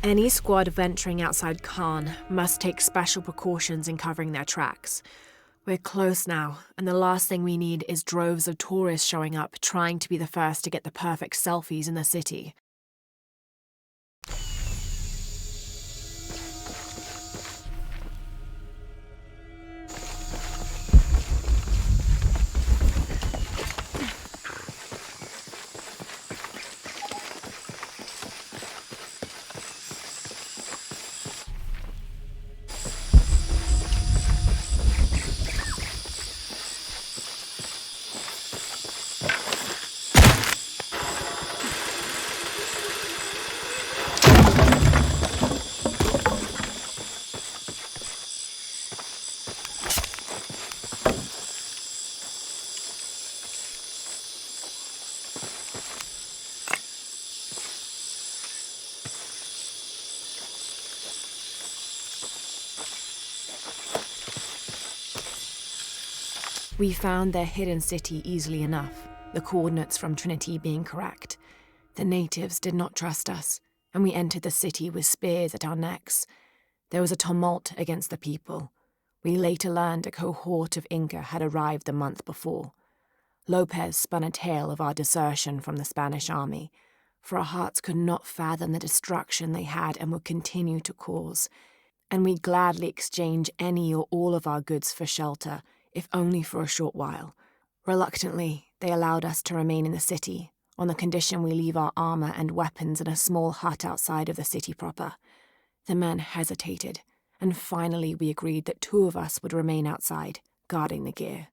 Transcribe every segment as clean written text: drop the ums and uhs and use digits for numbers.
Any squad venturing outside Khan must take special precautions in covering their tracks. We're close now, and the last thing we need is droves of tourists showing up trying to be the first to get the perfect selfies in the city. We found their hidden city easily enough, the coordinates from Trinity being correct. The natives did not trust us, and we entered the city with spears at our necks. There was a tumult against the people. We later learned a cohort of Inca had arrived the month before. Lopez spun a tale of our desertion from the Spanish army, for our hearts could not fathom the destruction they had and would continue to cause, and we'd gladly exchange any or all of our goods for shelter, if only for a short while. Reluctantly, they allowed us to remain in the city, on the condition we leave our armor and weapons in a small hut outside of the city proper. The man hesitated, and finally we agreed that 2 of us would remain outside, guarding the gear.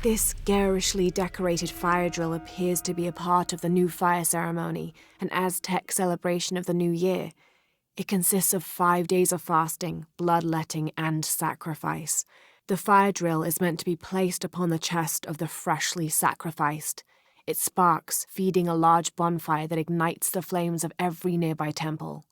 This garishly decorated fire drill appears to be a part of the new fire ceremony, an Aztec celebration of the new year. It consists of 5 days of fasting, bloodletting, and sacrifice. The fire drill is meant to be placed upon the chest of the freshly sacrificed. It sparks, feeding a large bonfire that ignites the flames of every nearby temple.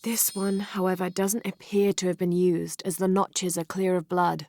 This one, however, doesn't appear to have been used, as the notches are clear of blood.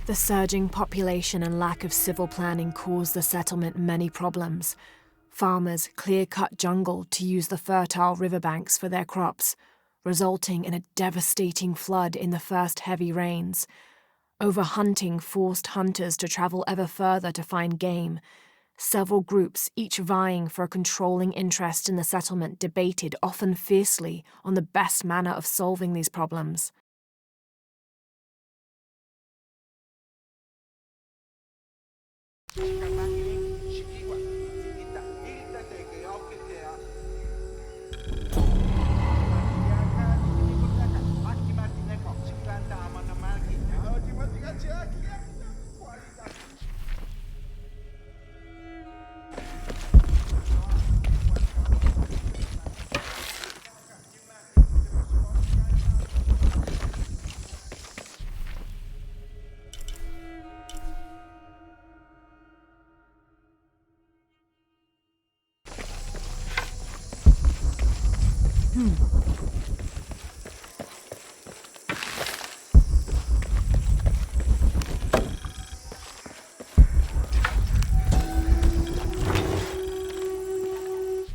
The surging population and lack of civil planning caused the settlement many problems. Farmers clear-cut jungle to use the fertile riverbanks for their crops, resulting in a devastating flood in the first heavy rains. Overhunting forced hunters to travel ever further to find game. Several groups, each vying for a controlling interest in the settlement, debated, often fiercely, on the best manner of solving these problems.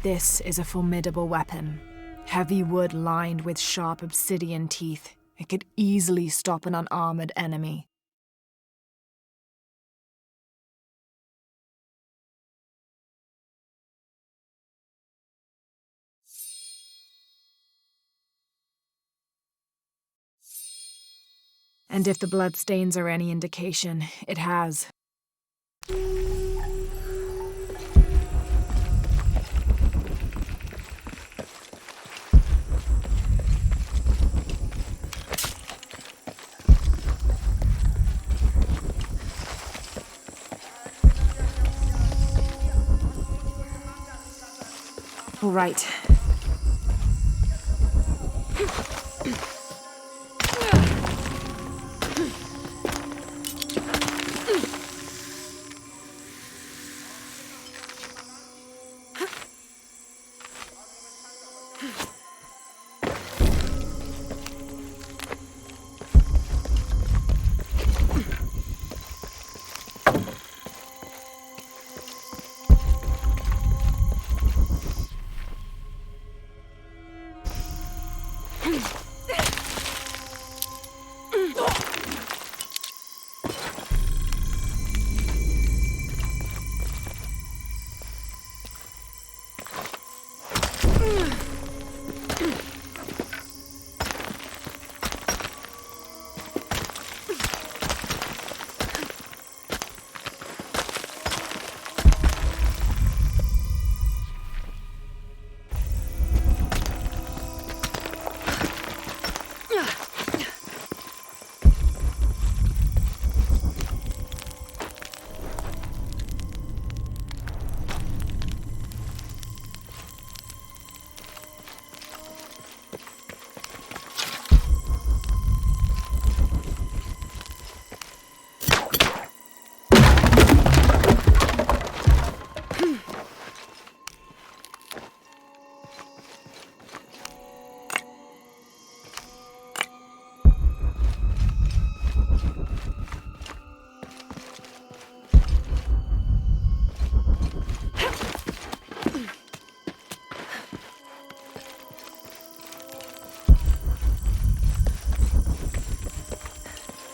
This is a formidable weapon. Heavy wood lined with sharp obsidian teeth. It could easily stop an unarmored enemy. And if the bloodstains are any indication, it has. All right.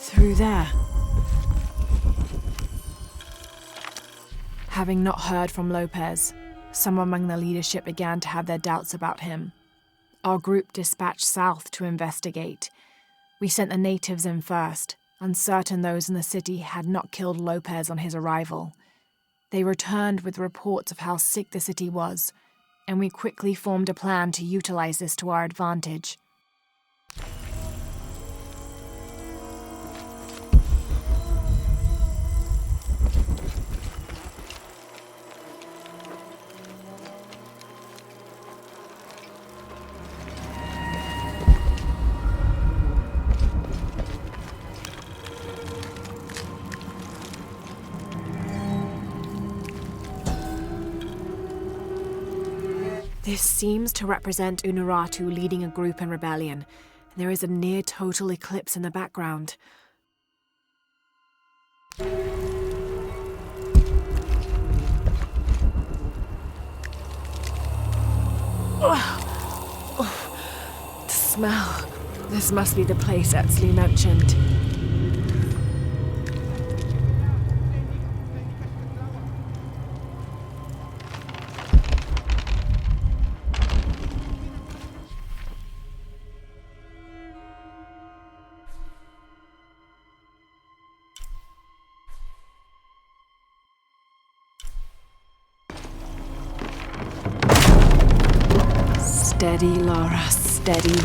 Through there. Having not heard from Lopez, some among the leadership began to have their doubts about him. Our group dispatched south to investigate. We sent the natives in first, uncertain those in the city had not killed Lopez on his arrival. They returned with reports of how sick the city was, and we quickly formed a plan to utilize this to our advantage. This seems to represent Unuratu leading a group in rebellion. There is a near-total eclipse in the background. The smell. This must be the place Etsley mentioned. Steady, Lara, steady.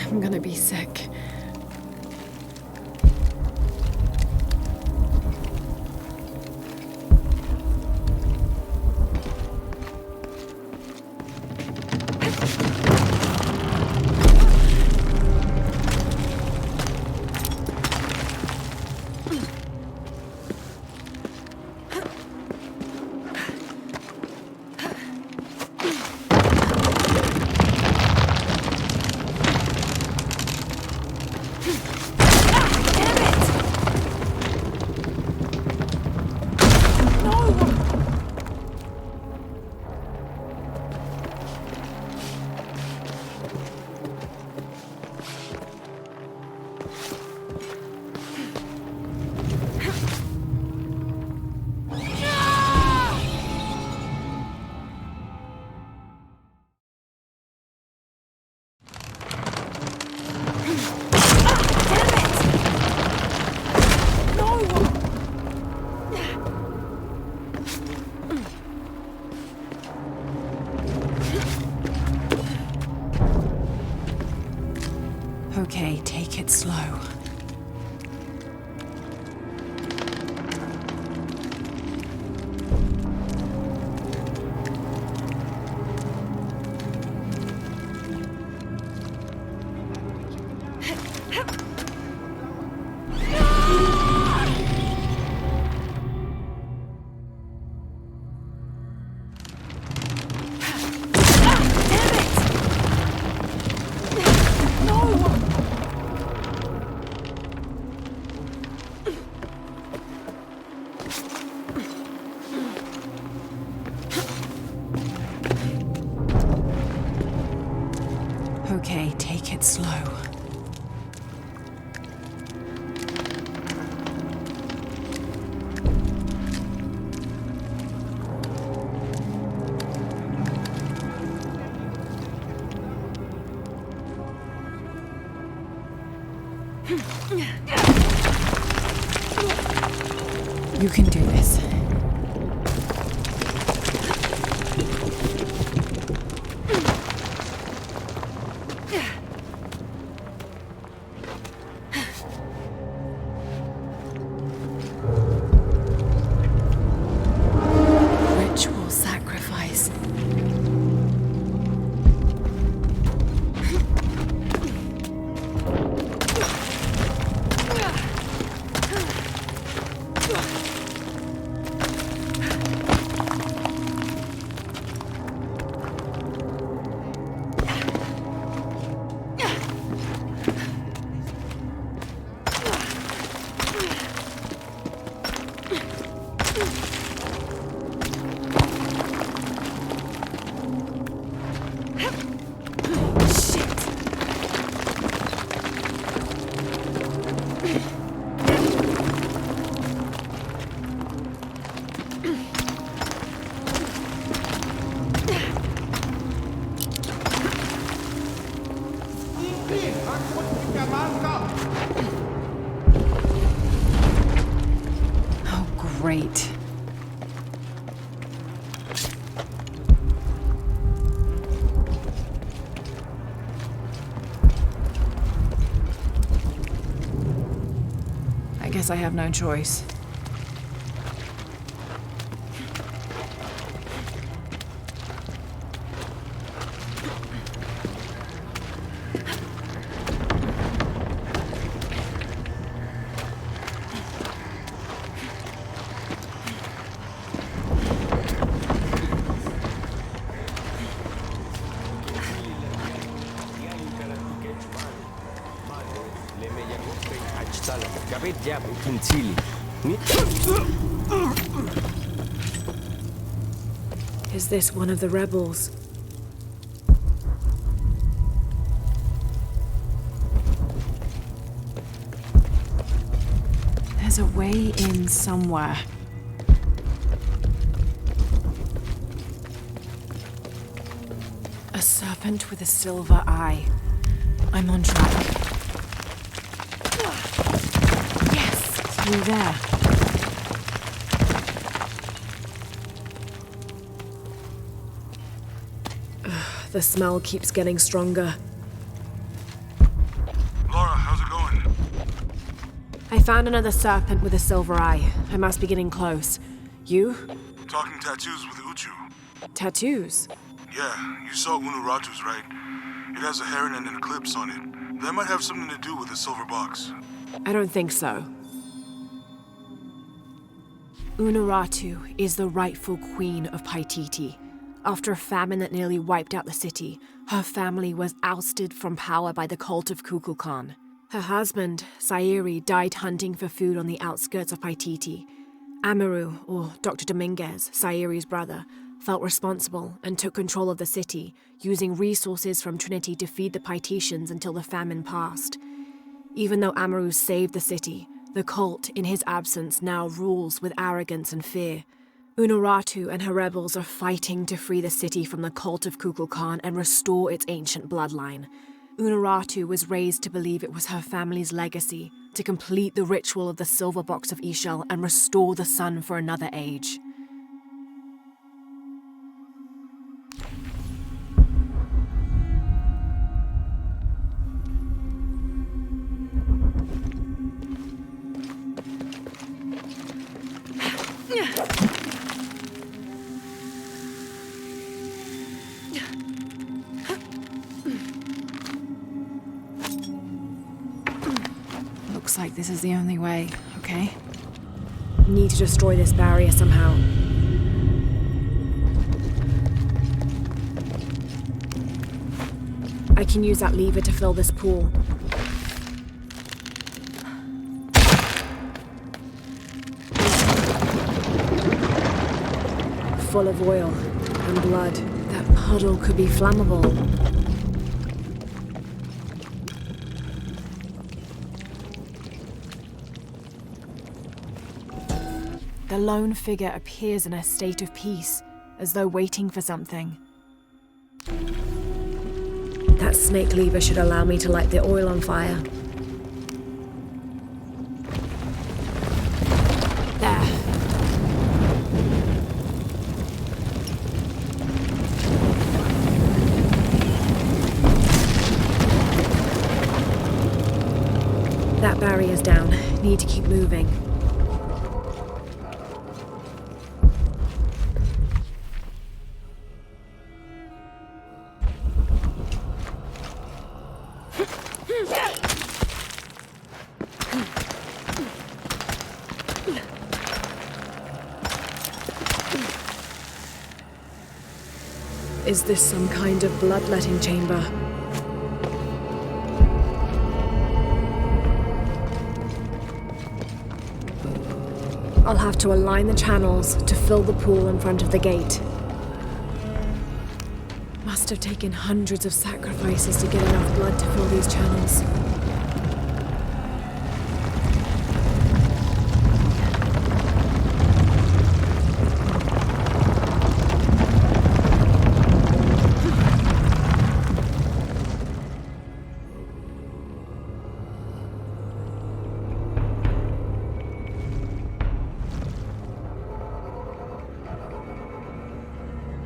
I'm gonna be sick. take it slow. Okay, take it slow. You can do this. Ritual sacrifice. Oh, great. I guess I have no choice. Is this one of the rebels? There's a way in somewhere. A serpent with a silver eye. I'm on track. Yes, through there. The smell keeps getting stronger. Laura, how's it going? I found another serpent with a silver eye. I must be getting close. You? Talking tattoos with Uchu. Tattoos? Yeah, you saw Unuratu's, right? It has a heron and an eclipse on it. That might have something to do with the silver box. I don't think so. Unuratu is the rightful queen of Paititi. After a famine that nearly wiped out the city, her family was ousted from power by the cult of Kukulkan. Her husband, Sayiri, died hunting for food on the outskirts of Paititi. Amaru, or Dr. Dominguez, Sayiri's brother, felt responsible and took control of the city, using resources from Trinity to feed the Paititians until the famine passed. Even though Amaru saved the city, the cult, in his absence, now rules with arrogance and fear. Unuratu and her rebels are fighting to free the city from the cult of Kukulkan and restore its ancient bloodline. Unuratu was raised to believe it was her family's legacy to complete the ritual of the silver box of Ishel and restore the sun for another age. Looks like this is the only way, okay? Need to destroy this barrier somehow. I can use that lever to fill this pool. Full of oil and blood. That puddle could be flammable. The lone figure appears in a state of peace, as though waiting for something. That snake lever should allow me to light the oil on fire. There. That barrier's down. Need to keep moving. Is this some kind of bloodletting chamber? I'll have to align the channels to fill the pool in front of the gate. Must have taken hundreds of sacrifices to get enough blood to fill these channels.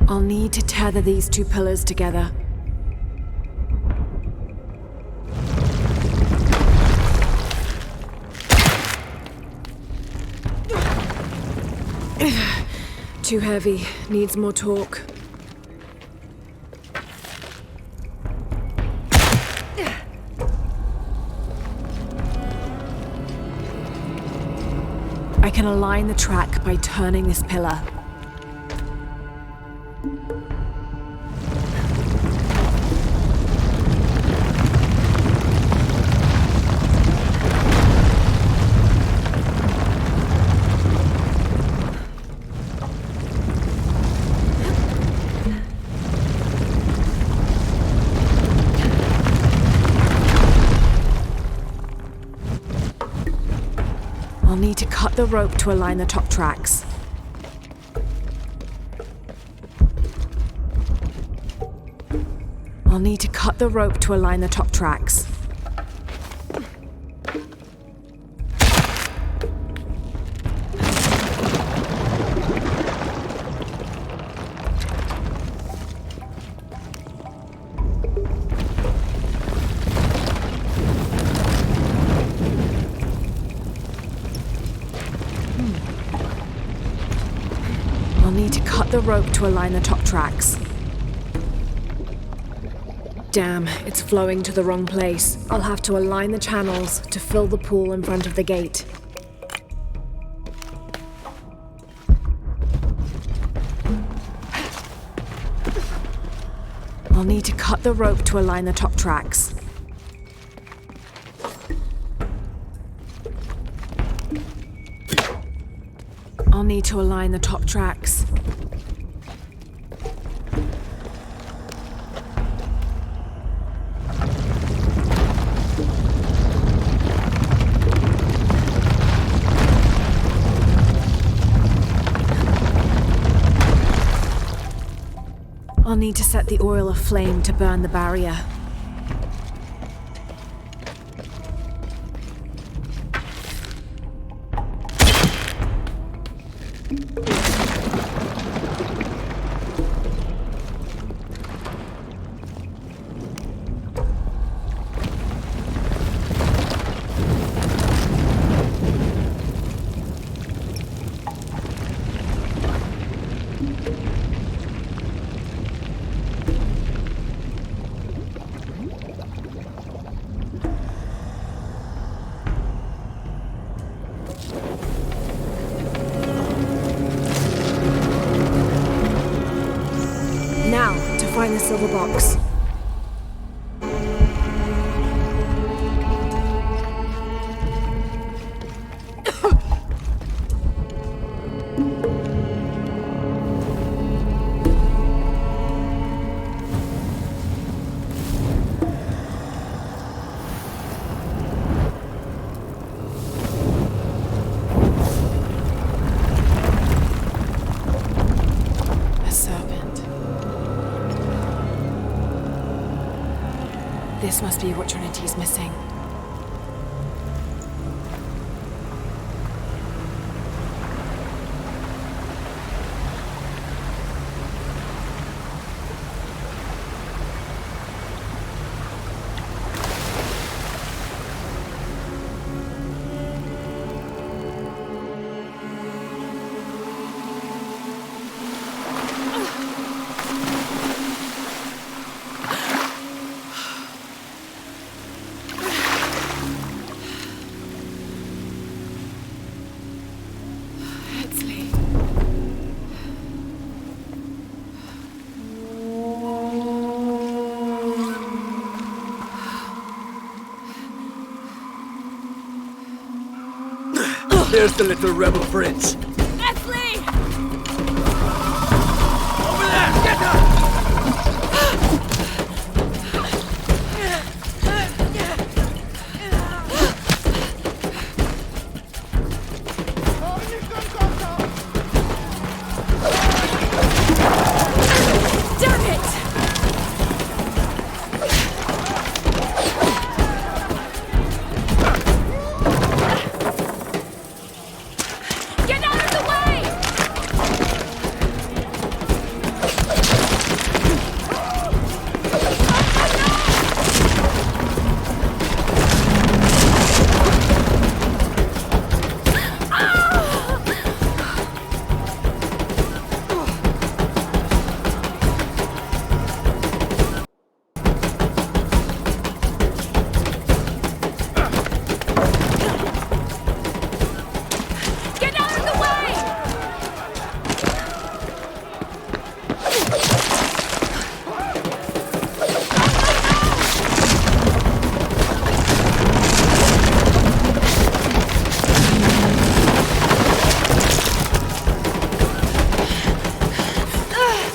I'll need to tether these two pillars together. Too heavy, needs more torque. I can align the track by turning this pillar. I'll need to cut the rope to align the top tracks. I'll need to cut the rope to align the top tracks. I'll need to cut the rope to align the top tracks. Damn, it's flowing to the wrong place. I'll have to align the channels to fill the pool in front of the gate. I'll need to cut the rope to align the top tracks. I'll need to align the top tracks. I'll need to set the oil aflame to burn the barrier. silver box. A serpent. This must be what Trinity's missing. There's the little rebel prince. Leslie! Over there! Get her! Damn it! Get out of the way! Get out of the way!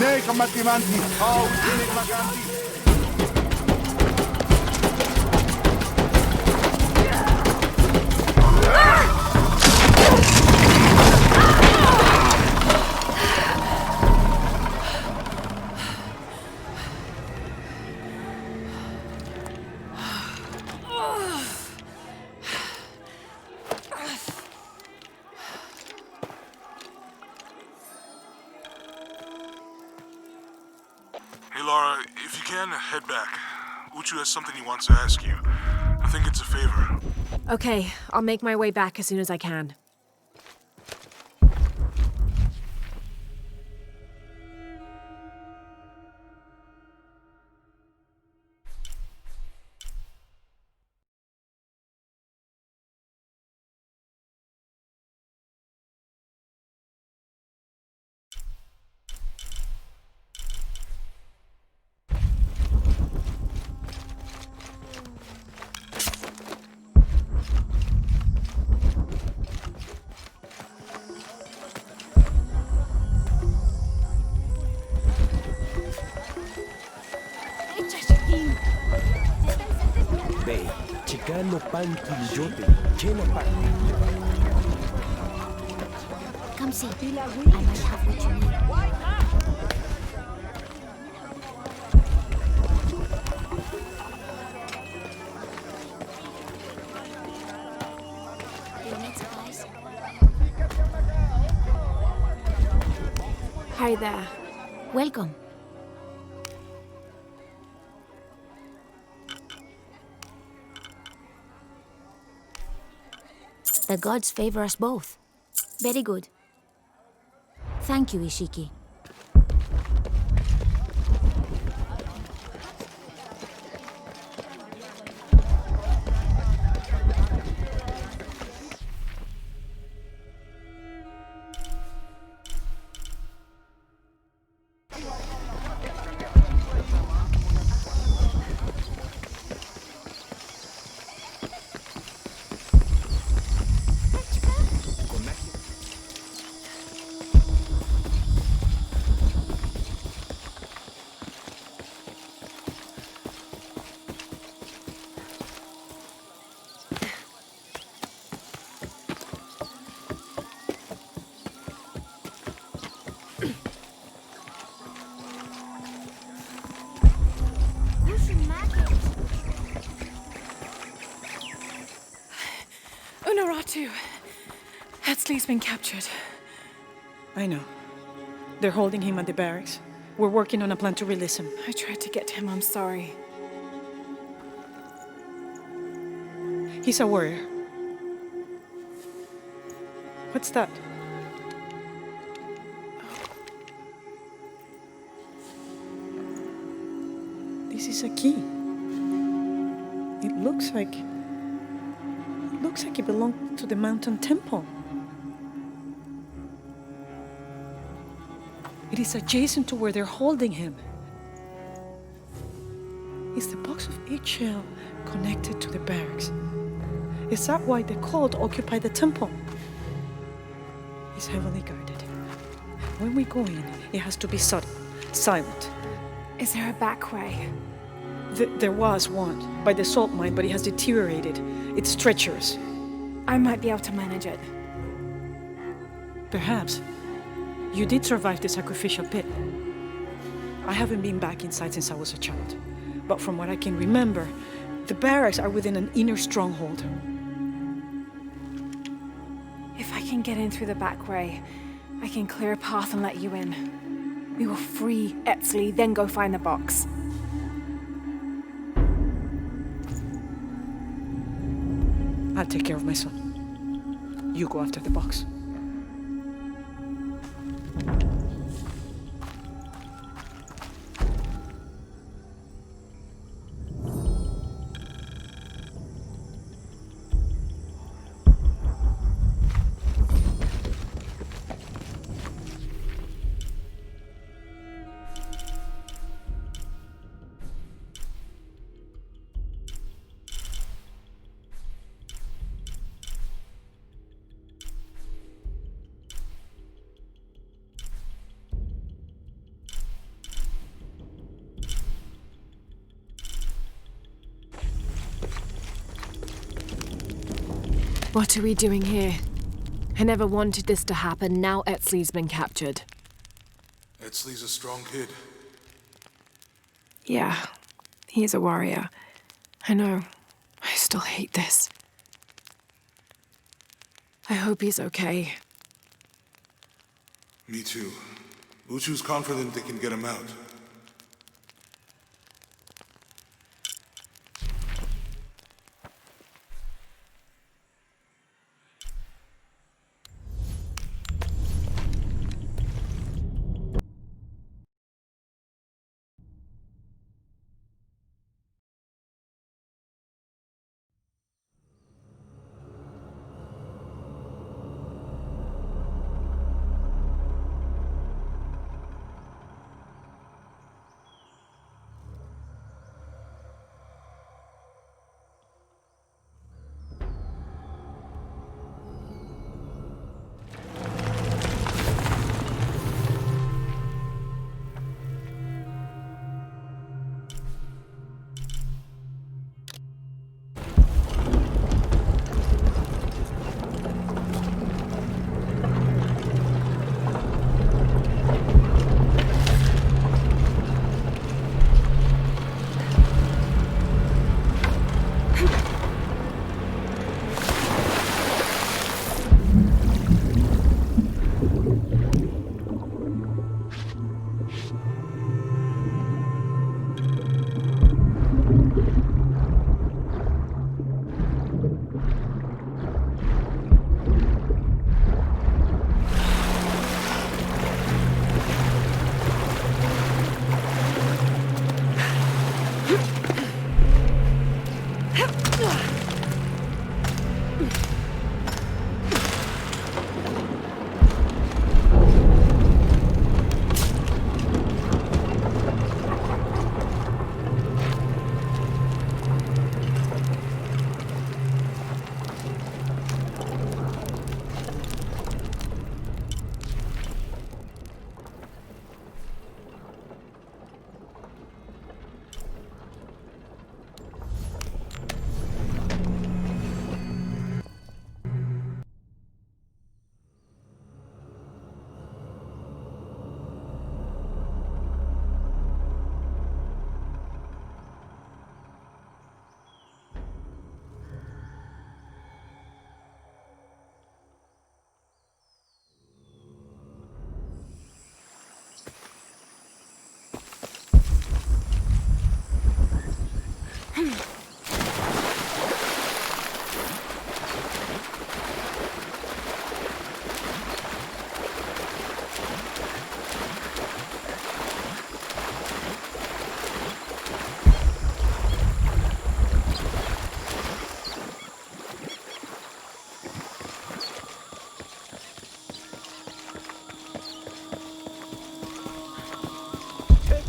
Nee, combattimanti. Oh, tieni maganti. Hey, Laura, if you can, head back. Uchu has something he wants to ask you. I think it's a favor. Okay, I'll make my way back as soon as I can. Beh, chicano panquillote, llena pa. Come see. I might have what you need. Do you need supplies? Hi there. Welcome. The gods favor us both. Very good. Thank you, Ishiki. Honoratu! Hetzley's been captured. I know. They're holding him at the barracks. We're working on a plan to release him. I tried to get to him, I'm sorry. He's a warrior. What's that? This is a key. It looks like it belonged to the mountain temple. It is adjacent to where they're holding him. Is the box of eggshell connected to the barracks? Is that why the cult occupied the temple? It's heavily guarded. When we go in, it has to be subtle, silent. Is there a back way? There was one, by the salt mine, but it has deteriorated. It's treacherous. I might be able to manage it. Perhaps. You did survive the sacrificial pit. I haven't been back inside since I was a child. But from what I can remember, the barracks are within an inner stronghold. If I can get in through the back way, I can clear a path and let you in. We will free Etzley, then go find the box. I'll take care of my son. You go after the box. What are we doing here? I never wanted this to happen. Now Etzley's been captured. Etzley's a strong kid. Yeah, he's a warrior. I know. I still hate this. I hope he's okay. Me too. Uchu's confident they can get him out.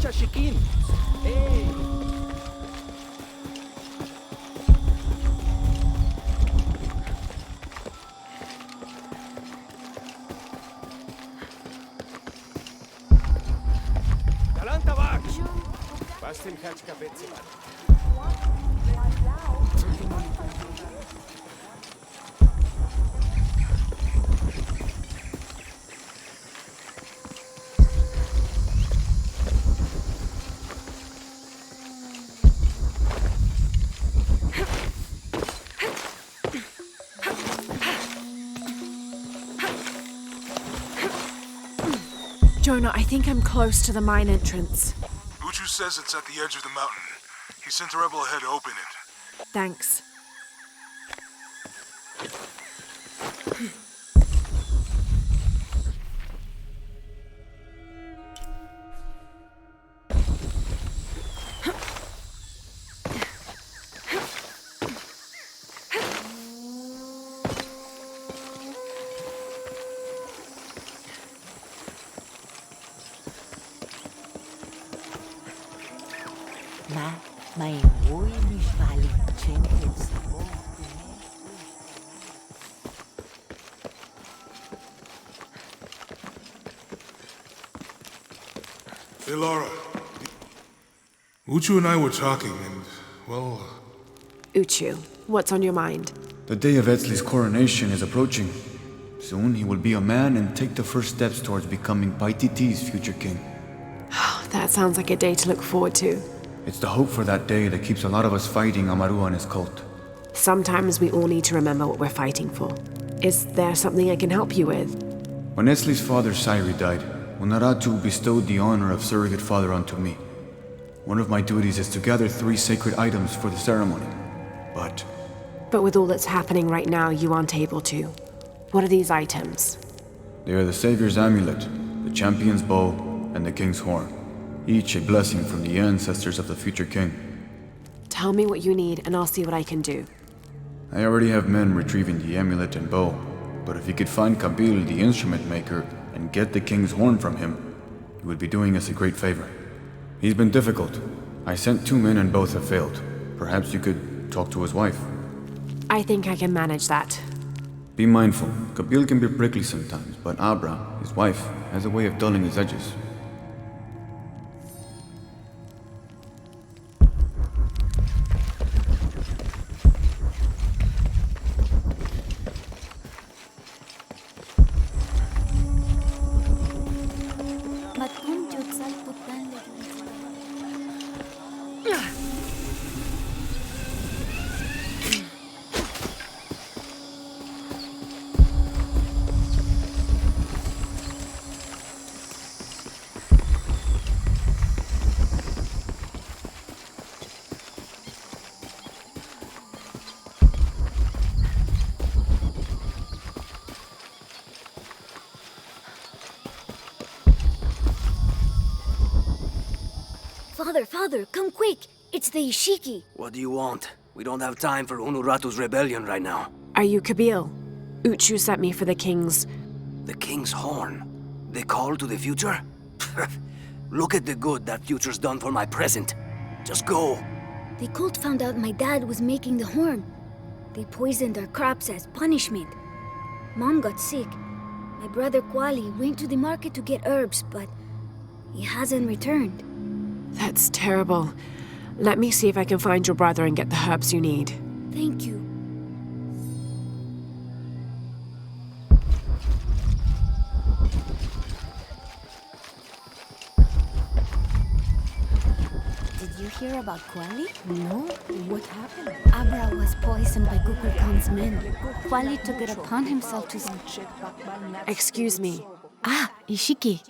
Chashikin. Hey. Galanta bak. Bastim hachka betziman. Jonah, I think I'm close to the mine entrance. Uchu says it's at the edge of the mountain. He sent a rebel ahead to open it. Thanks. May muy mishvali champion samo. Hey, Laura. Uchu and I were talking, and, well... Uchu, what's on your mind? The day of Etzli's coronation is approaching. Soon he will be a man and take the first steps towards becoming Paititi's future king. That sounds like a day to look forward to. It's the hope for that day that keeps a lot of us fighting Amaru and his cult. Sometimes we all need to remember what we're fighting for. Is there something I can help you with? When Etzli's father Sairi died, Unaratu bestowed the honor of surrogate father onto me. One of my duties is to gather 3 sacred items for the ceremony. But with all that's happening right now, you aren't able to. What are these items? They are the Savior's amulet, the champion's bow, and the king's horn. Each a blessing from the ancestors of the future king. Tell me what you need, and I'll see what I can do. I already have men retrieving the amulet and bow, but if you could find Kabil, the instrument maker, and get the king's horn from him, you would be doing us a great favor. He's been difficult. I sent 2 men and both have failed. Perhaps you could talk to his wife. I think I can manage that. Be mindful. Kabil can be prickly sometimes, but Abra, his wife, has a way of dulling his edges. Father, come quick! It's the Ishiki! What do you want? We don't have time for Unuratu's rebellion right now. Are you Kabil? Uchu sent me for the king's... The king's horn? The call to the future? Look at the good that future's done for my present. Just go. The cult found out my dad was making the horn. They poisoned our crops as punishment. Mom got sick. My brother Kwali went to the market to get herbs, but he hasn't returned. That's terrible. Let me see if I can find your brother and get the herbs you need. Thank you. Did you hear about Kwali? No? What happened? Abra was poisoned by Kukulkan's men. Kwali took it upon himself to... Excuse me. Ah, Ishiki.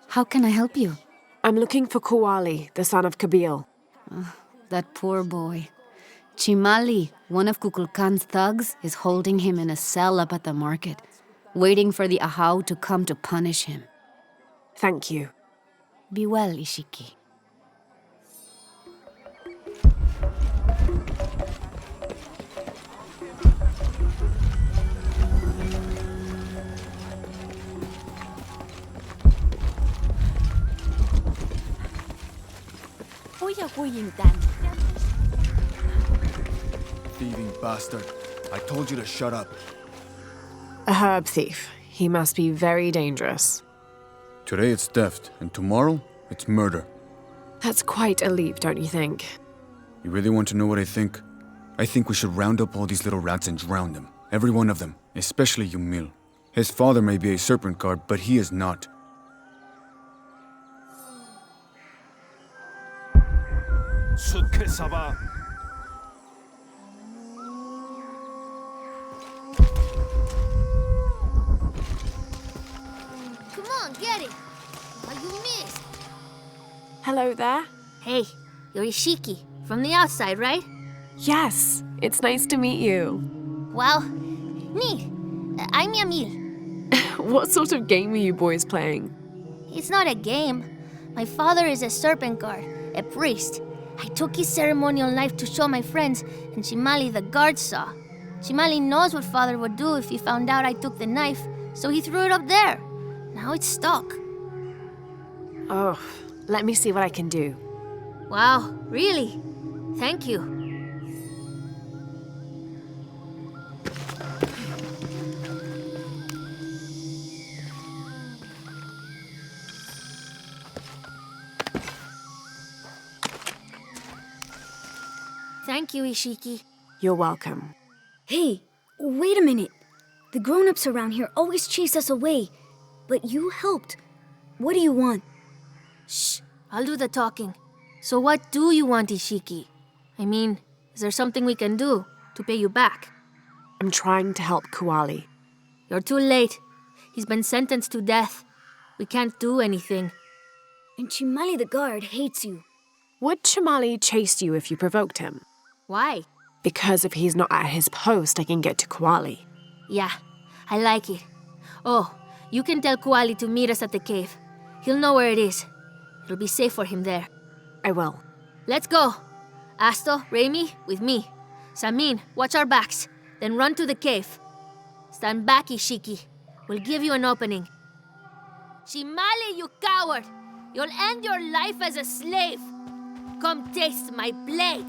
How can I help you? I'm looking for Kuwali, the son of Kabil. That poor boy. Chimali, one of Kukulkan's thugs, is holding him in a cell up at the market, waiting for the Ahau to come to punish him. Thank you. Be well, Ishiki. Thieving bastard. I told you to shut up. A herb thief. He must be very dangerous. Today it's theft, and tomorrow it's murder. That's quite a leap, don't you think? You really want to know what I think? I think we should round up all these little rats and drown them. Every one of them, especially Yumil. His father may be a serpent guard, but he is not. Come on, get it. What you missed? Hello there. Hey, you're Ishiki. From the outside, right? Yes, it's nice to meet you. Well, neat. I'm Yamil. What sort of game are you boys playing? It's not a game. My father is a serpent guard, a priest. I took his ceremonial knife to show my friends, and Chimali the guard saw. Chimali knows what father would do if he found out I took the knife, so he threw it up there. Now it's stuck. Oh, let me see what I can do. Wow, really? Thank you. Thank you, Ishiki. You're welcome. Hey, wait a minute. The grown-ups around here always chase us away, but you helped. What do you want? Shh, I'll do the talking. So what do you want, Ishiki? I mean, is there something we can do to pay you back? I'm trying to help Kuali. You're too late. He's been sentenced to death. We can't do anything. And Chimali the guard hates you. Would Chimali chase you if you provoked him? Why? Because if he's not at his post, I can get to Kuali. Yeah, I like it. Oh, you can tell Kuali to meet us at the cave. He'll know where it is. It'll be safe for him there. I will. Let's go. Asto, Raimi, with me. Samin, watch our backs. Then run to the cave. Stand back, Ishiki. We'll give you an opening. Chimali, you coward! You'll end your life as a slave. Come taste my blade.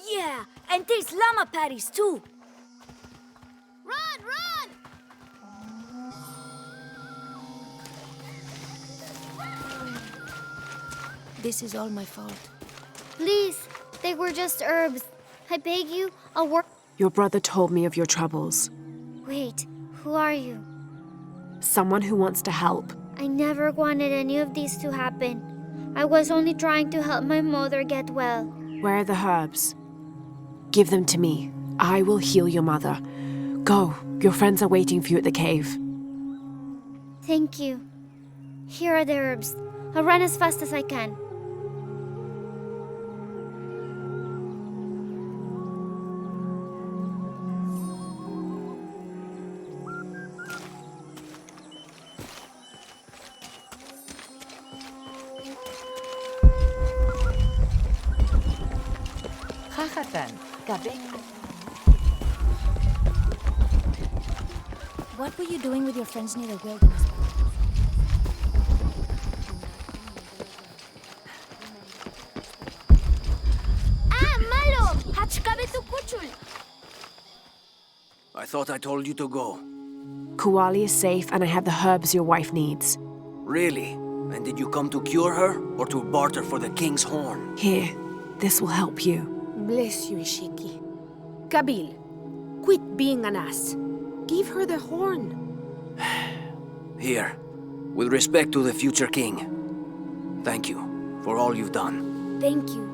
Yeah, and taste llama patties too. Run, run! This is all my fault. Please, they were just herbs. I beg you, I'll work. Your brother told me of your troubles. Wait, who are you? Someone who wants to help. I never wanted any of these to happen. I was only trying to help my mother get well. Where are the herbs? Give them to me. I will heal your mother. Go. Your friends are waiting for you at the cave. Thank you. Here are the herbs. I'll run as fast as I can. What were you doing with your friends near the wilderness? Malo! Hachkabe tu kuchul! I thought I told you to go. Kuali is safe and I have the herbs your wife needs. Really? And did you come to cure her or to barter for the king's horn? Here, this will help you. Bless you, Ishiki. Kabil, quit being an ass. Give her the horn. Here, with respect to the future king. Thank you for all you've done. Thank you.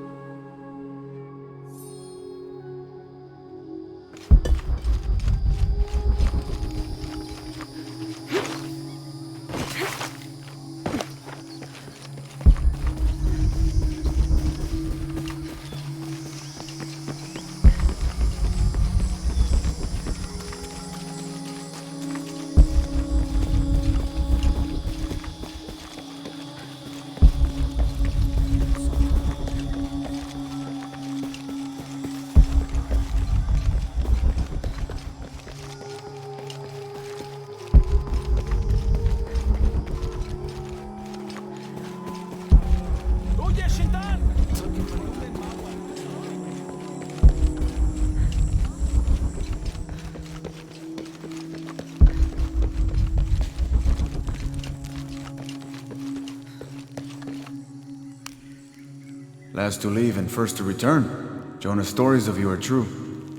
Last to leave and first to return. Jonah's stories of you are true.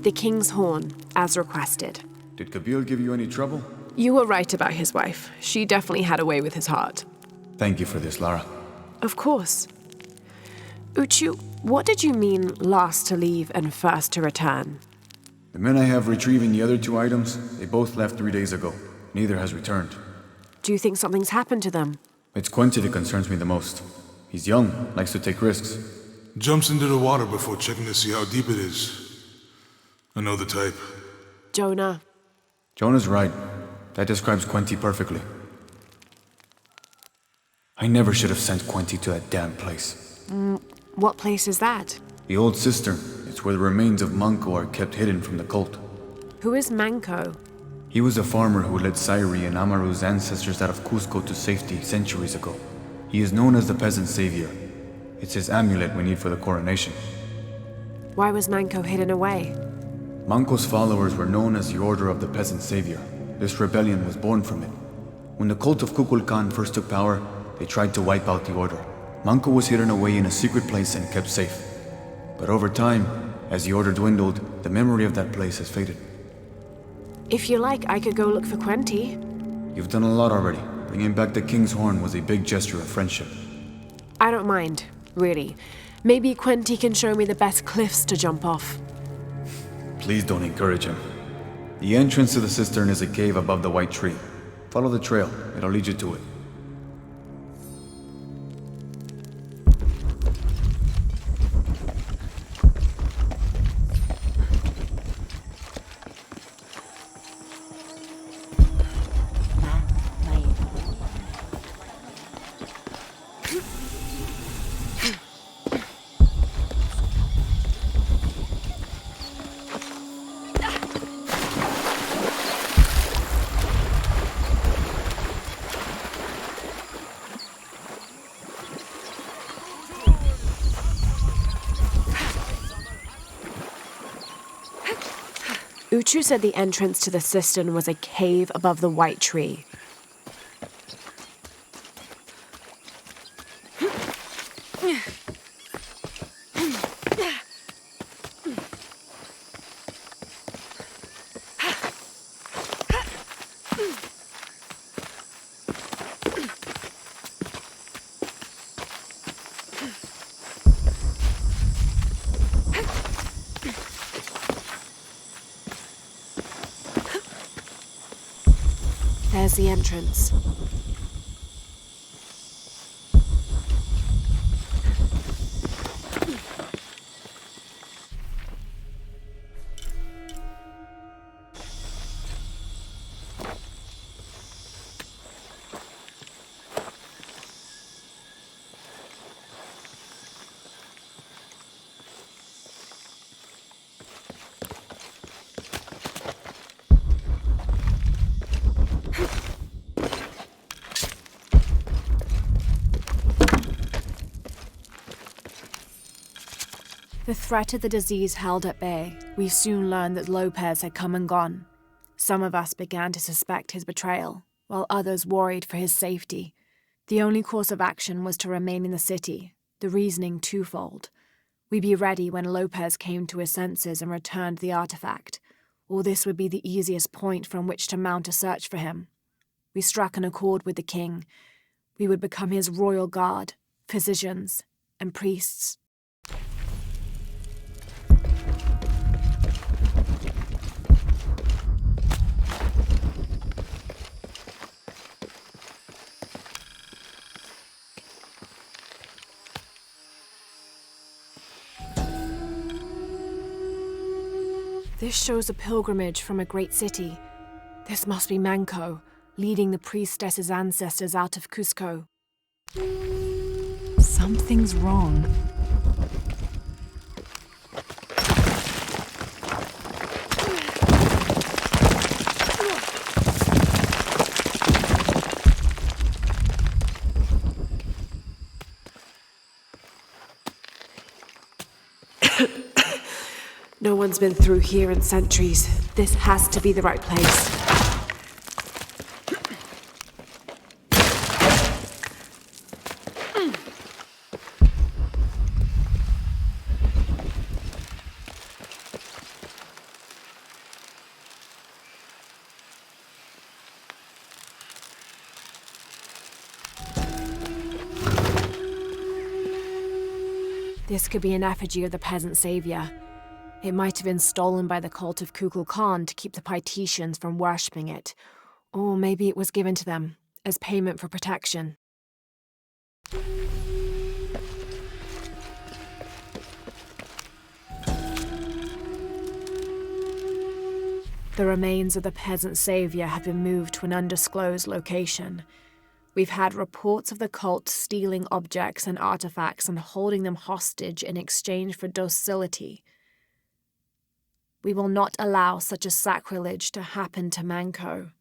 The king's horn, as requested. Did Kabil give you any trouble? You were right about his wife. She definitely had a way with his heart. Thank you for this, Lara. Of course. Uchu, what did you mean last to leave and first to return? The men I have retrieving the other 2 items, they both left 3 days ago. Neither has returned. Do you think something's happened to them? It's Quinty that concerns me the most. He's young, likes to take risks. Jumps into the water before checking to see how deep it is. I know the type. Jonah. Jonah's right. That describes Quinty perfectly. I never should have sent Quinty to that damn place. What place is that? The old cistern. It's where the remains of Manco are kept hidden from the cult. Who is Manco? He was a farmer who led Sairi and Amaru's ancestors out of Cusco to safety centuries ago. He is known as the peasant savior. It's his amulet we need for the coronation. Why was Manco hidden away? Manco's followers were known as the Order of the Peasant Savior. This rebellion was born from it. When the cult of Kukulkan first took power, they tried to wipe out the order. Manco was hidden away in a secret place and kept safe. But over time, as the order dwindled, the memory of that place has faded. If you like, I could go look for Quinty. You've done a lot already. Bringing back the King's Horn was a big gesture of friendship. I don't mind, really. Maybe Quinty can show me the best cliffs to jump off. Please don't encourage him. The entrance to the cistern is a cave above the white tree. Follow the trail. It'll lead you to it. Uchu said the entrance to the cistern was a cave above the white tree. There's the entrance. The threat of the disease held at bay, we soon learned that Lopez had come and gone. Some of us began to suspect his betrayal, while others worried for his safety. The only course of action was to remain in the city, the reasoning twofold. We'd be ready when Lopez came to his senses and returned the artifact, or this would be the easiest point from which to mount a search for him. We struck an accord with the king. We would become his royal guard, physicians, and priests. This shows a pilgrimage from a great city. This must be Manco, leading the priestess's ancestors out of Cusco. Something's wrong. No one's been through here in centuries. This has to be the right place. This could be an effigy of the peasant savior. It might have been stolen by the cult of Kukulkan to keep the Paititians from worshipping it. Or maybe it was given to them as payment for protection. The remains of the peasant savior have been moved to an undisclosed location. We've had reports of the cult stealing objects and artifacts and holding them hostage in exchange for docility. We will not allow such a sacrilege to happen to Manco.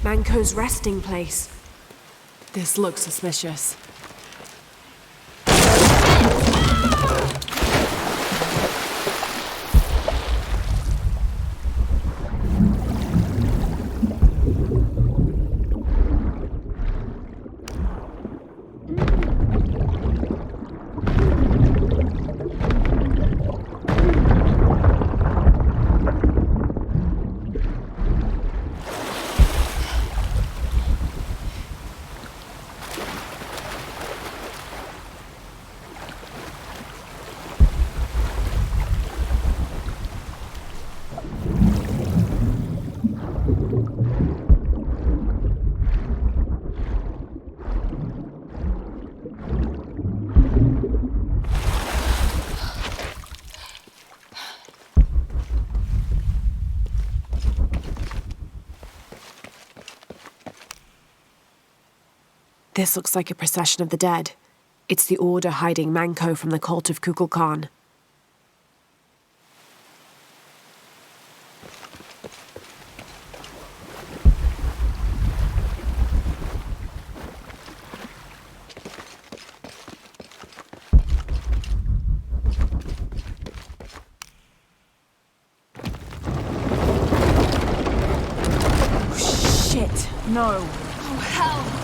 Manco's resting place. This looks suspicious. This looks like a procession of the dead. It's the Order hiding Manco from the cult of Kukulkan. Oh, shit, no. Oh, hell!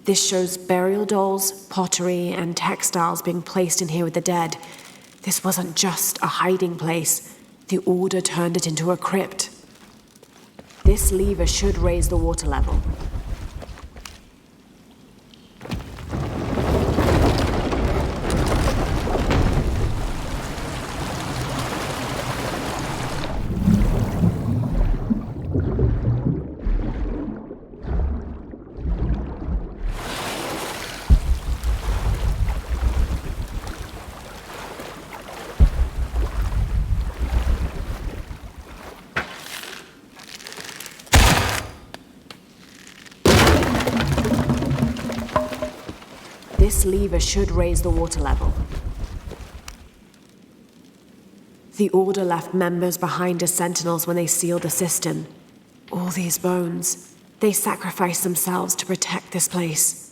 This shows burial dolls, pottery, and textiles being placed in here with the dead. This wasn't just a hiding place. The Order turned it into a crypt. This lever should raise the water level. This lever should raise the water level. The Order left members behind as sentinels when they sealed the cistern. All these bones, they sacrificed themselves to protect this place.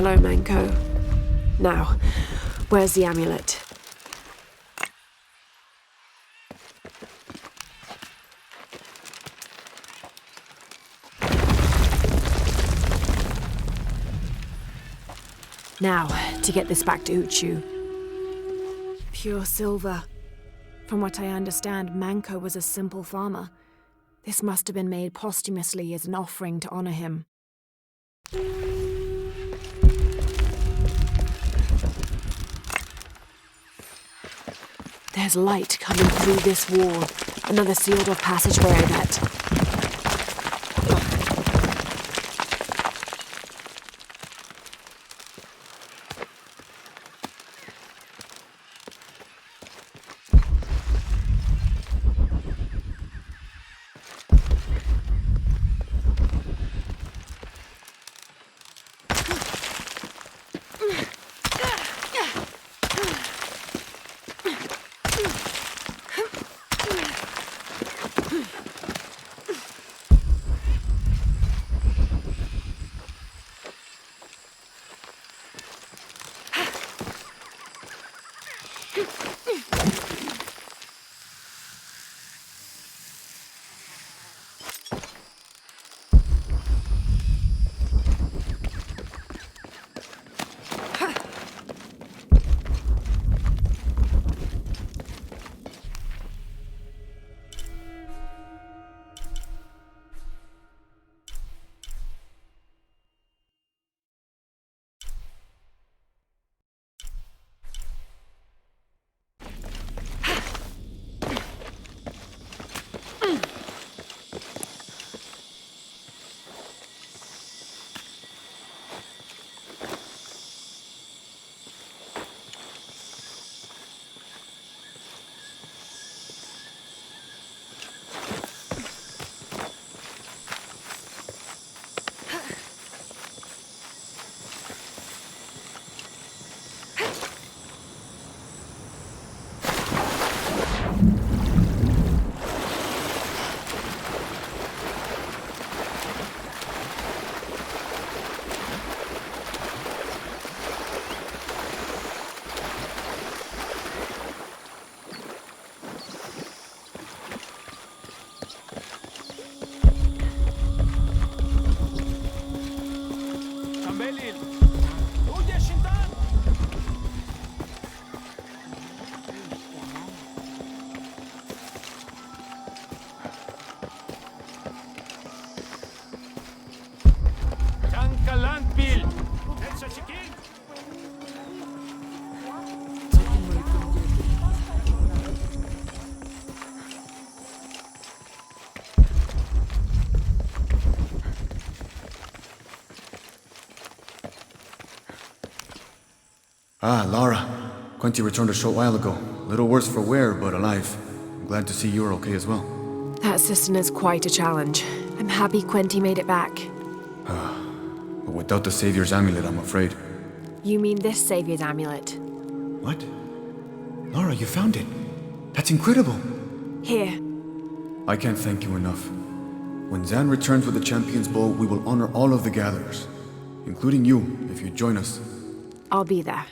Hello, Manko. Now, where's the amulet? Now, to get this back to Uchu. Pure silver. From what I understand, Manko was a simple farmer. This must have been made posthumously as an offering to honor him. There's light coming through this wall. Another sealed-off passageway, I bet. Ah, Lara. Quinty returned a short while ago. A little worse for wear, but alive. I'm glad to see you're okay as well. That cistern is quite a challenge. I'm happy Quinty made it back. But without the Savior's amulet, I'm afraid. You mean this Savior's amulet? What? Lara, you found it. That's incredible. Here. I can't thank you enough. When Zan returns with the Champion's Bow, we will honor all of the gatherers, including you, if you join us. I'll be there.